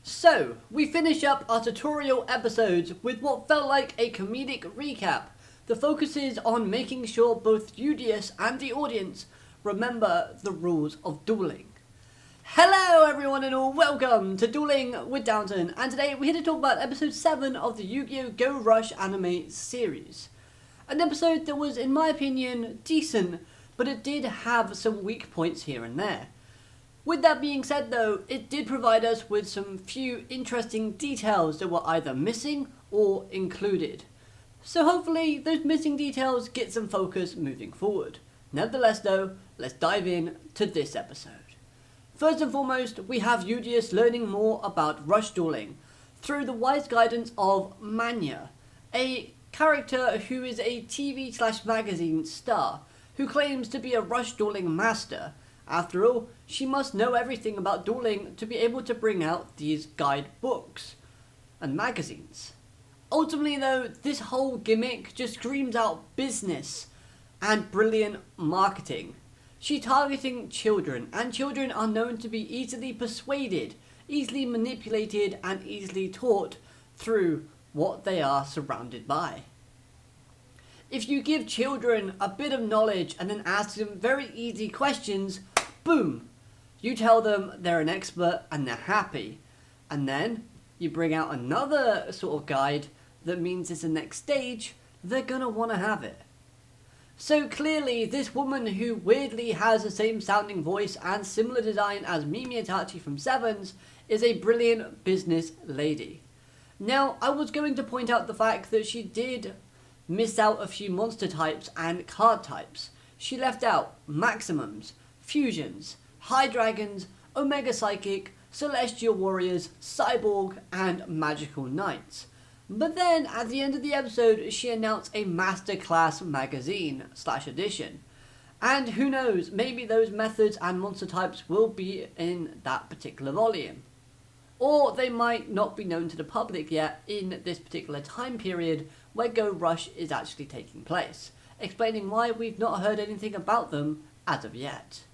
So, we finish up our tutorial episodes with what felt like a comedic recap. The focus is on making sure both Udius and the audience remember the rules of dueling. Hello everyone and all, welcome to Dueling with Downton, and today we're here to talk about episode 7 of the Yu-Gi-Oh! Go Rush anime series. An episode that was, in my opinion, decent, but it did have some weak points here and there. With that being said though, it did provide us with some few interesting details that were either missing or included. So hopefully those missing details get some focus moving forward. Nevertheless though, let's dive in to this episode. First and foremost, we have Udius learning more about rush dueling through the wise guidance of Manya, a character who is a TV/magazine star who claims to be a rush dueling master. After all, she must know everything about dueling to be able to bring out these guide books and magazines. Ultimately though, this whole gimmick just screams out business and brilliant marketing. She's targeting children, and children are known to be easily persuaded, easily manipulated, and easily taught through what they are surrounded by. If you give children a bit of knowledge and then ask them very easy questions, boom, you tell them they're an expert and they're happy. And then you bring out another sort of guide that means it's the next stage, they're gonna want to have it. So clearly, this woman who weirdly has the same sounding voice and similar design as Mimi Itachi from Sevens is a brilliant business lady. Now, I was going to point out the fact that she did miss out a few monster types and card types. She left out Maximums, Fusions, High Dragons, Omega Psychic, Celestial Warriors, Cyborg, and Magical Knights. But then, at the end of the episode, she announced a Masterclass magazine/edition. And who knows, maybe those methods and monster types will be in that particular volume. Or they might not be known to the public yet in this particular time period where Go Rush is actually taking place, explaining why we've not heard anything about them as of yet.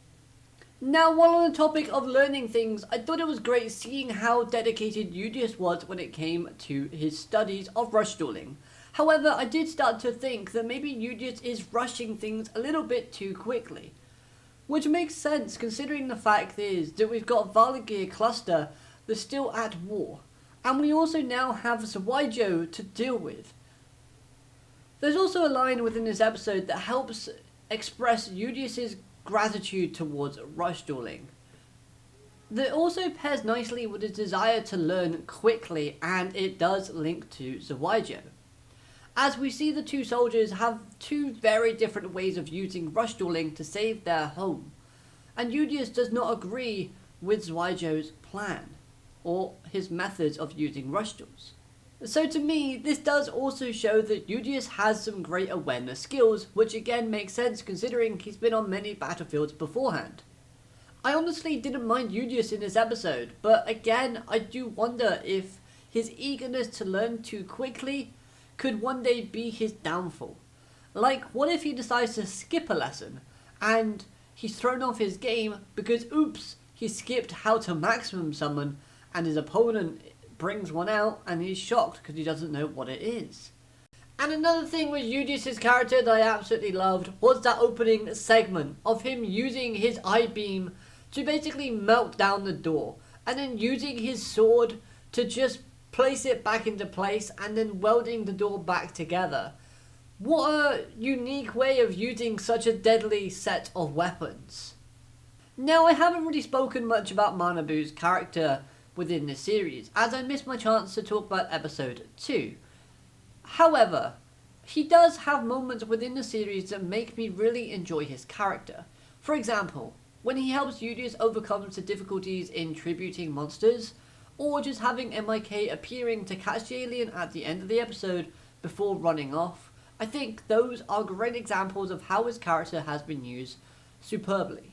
Now, while on the topic of learning things, I thought it was great seeing how dedicated Udius was when it came to his studies of rush dueling. However, I did start to think that maybe Udius is rushing things a little bit too quickly. Which makes sense considering the fact is that we've got Valagir Cluster that's still at war. And we also now have Zawaijo to deal with. There's also a line within this episode that helps express Udius's gratitude towards rush dueling. That also pairs nicely with his desire to learn quickly, and it does link to Zawaijo. As we see the two soldiers have two very different ways of using rush dueling to save their home, and Udius does not agree with Zawaijo's plan, or his methods of using rush duels. So to me, this does also show that Udius has some great awareness skills, which again makes sense considering he's been on many battlefields beforehand. I honestly didn't mind Udius in this episode, but again, I do wonder if his eagerness to learn too quickly could one day be his downfall. Like, what if he decides to skip a lesson, and he's thrown off his game because oops, he skipped how to maximum summon, and his opponent brings one out and he's shocked because he doesn't know what it is. And another thing with Udius' character that I absolutely loved was that opening segment of him using his eye beam to basically melt down the door, and then using his sword to just place it back into place and then welding the door back together. What a unique way of using such a deadly set of weapons. Now, I haven't really spoken much about Manabu's character within this series, as I missed my chance to talk about episode 2. However, he does have moments within the series that make me really enjoy his character. For example, when he helps Udius overcome the difficulties in tributing monsters, or just having MIK appearing to catch the alien at the end of the episode before running off. I think those are great examples of how his character has been used superbly.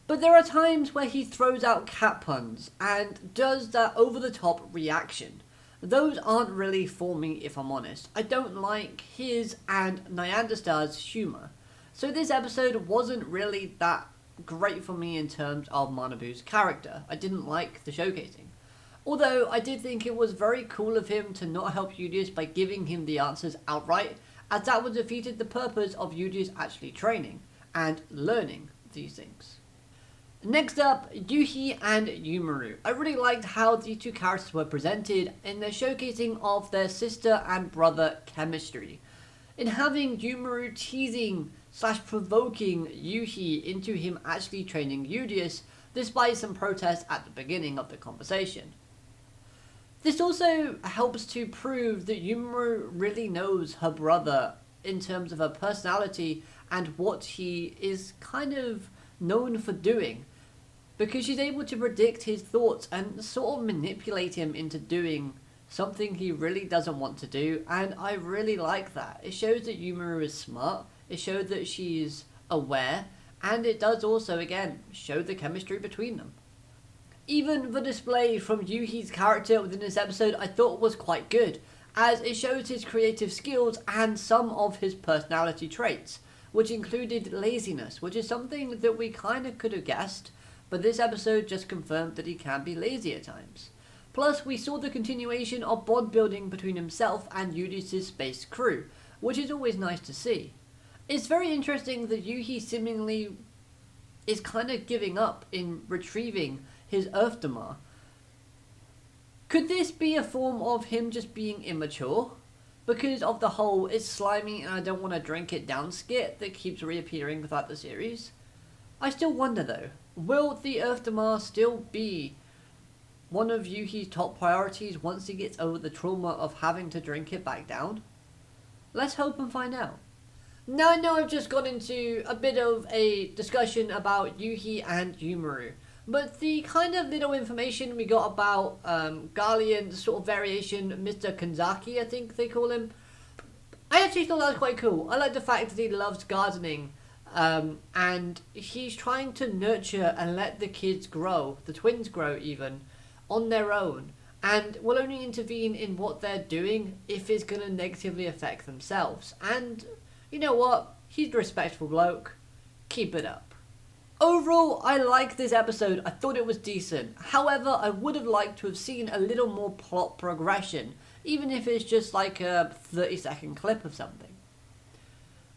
But there are times where he throws out cat puns and does that over-the-top reaction. Those aren't really for me, if I'm honest. I don't like his and Nyanderstar's humour. So this episode wasn't really that great for me in terms of Manabu's character. I didn't like the showcasing. Although I did think it was very cool of him to not help Udius by giving him the answers outright, as that would have defeated the purpose of Udius actually training and learning these things. Next up, Yuhi and Umaru. I really liked how these two characters were presented in their showcasing of their sister and brother chemistry. In having Umaru teasing / provoking Yuhi into him actually training Udius, despite some protests at the beginning of the conversation. This also helps to prove that Umaru really knows her brother in terms of her personality and what he is kind of known for doing, because she's able to predict his thoughts and sort of manipulate him into doing something he really doesn't want to do, and I really like that. It shows that Umaru is smart, it shows that she's aware, and it does also, again, show the chemistry between them. Even the display from Yuhi's character within this episode I thought was quite good, as it shows his creative skills and some of his personality traits, which included laziness, which is something that we kind of could have guessed, but this episode just confirmed that he can be lazy at times. Plus, we saw the continuation of bond building between himself and Udius' space crew, which is always nice to see. It's very interesting that Yuhi seemingly is kind of giving up in retrieving his Earthdemar. Could this be a form of him just being immature? Because of the whole "it's slimy and I don't want to drink it down" skit that keeps reappearing throughout the series? I still wonder though, will the Earthdemar still be one of Yuhi's top priorities once he gets over the trauma of having to drink it back down? Let's hope and find out. Now I know I've just got into a bit of a discussion about Yuhi and Umaru, but the kind of little information we got about Garlean's sort of variation, Mr. Kanzaki, I think they call him, I actually thought that was quite cool. I like the fact that he loves gardening, and he's trying to nurture and let the kids grow, the twins grow even, on their own, and will only intervene in what they're doing if it's going to negatively affect themselves. And you know what? He's a respectful bloke. Keep it up. Overall, I like this episode. I thought it was decent. However, I would have liked to have seen a little more plot progression, even if it's just like a 30-second clip of something.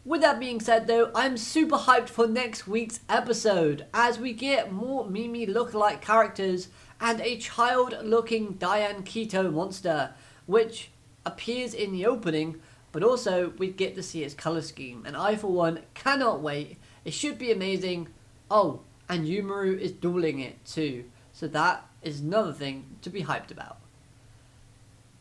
With that being said though, I'm super hyped for next week's episode, as we get more Mimi lookalike characters and a child-looking Diane Keto monster, which appears in the opening, but also we get to see its colour scheme, and I for one cannot wait. It should be amazing. Oh, and Umaru is dueling it too, so that is another thing to be hyped about.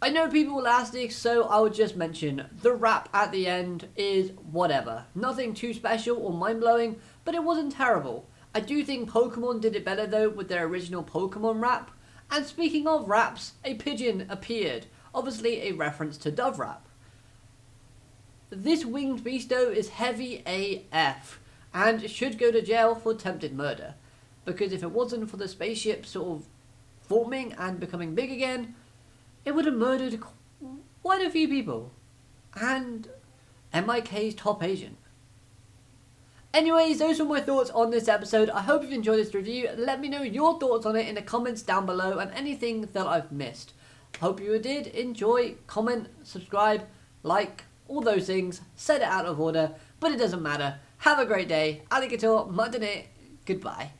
I know people will ask this, so I would just mention, the rap at the end is whatever. Nothing too special or mind-blowing, but it wasn't terrible. I do think Pokemon did it better though with their original Pokemon rap. And speaking of raps, a pigeon appeared, obviously a reference to Dove Rap. This winged beasto is heavy AF, and should go to jail for attempted murder. Because if it wasn't for the spaceship sort of forming and becoming big again, it would have murdered quite a few people. And MIK's top agent. Anyways, those were my thoughts on this episode. I hope you've enjoyed this review. Let me know your thoughts on it in the comments down below and anything that I've missed. Hope you did enjoy, comment, subscribe, like, all those things. Said it out of order, but it doesn't matter. Have a great day. Arigato, matane, goodbye.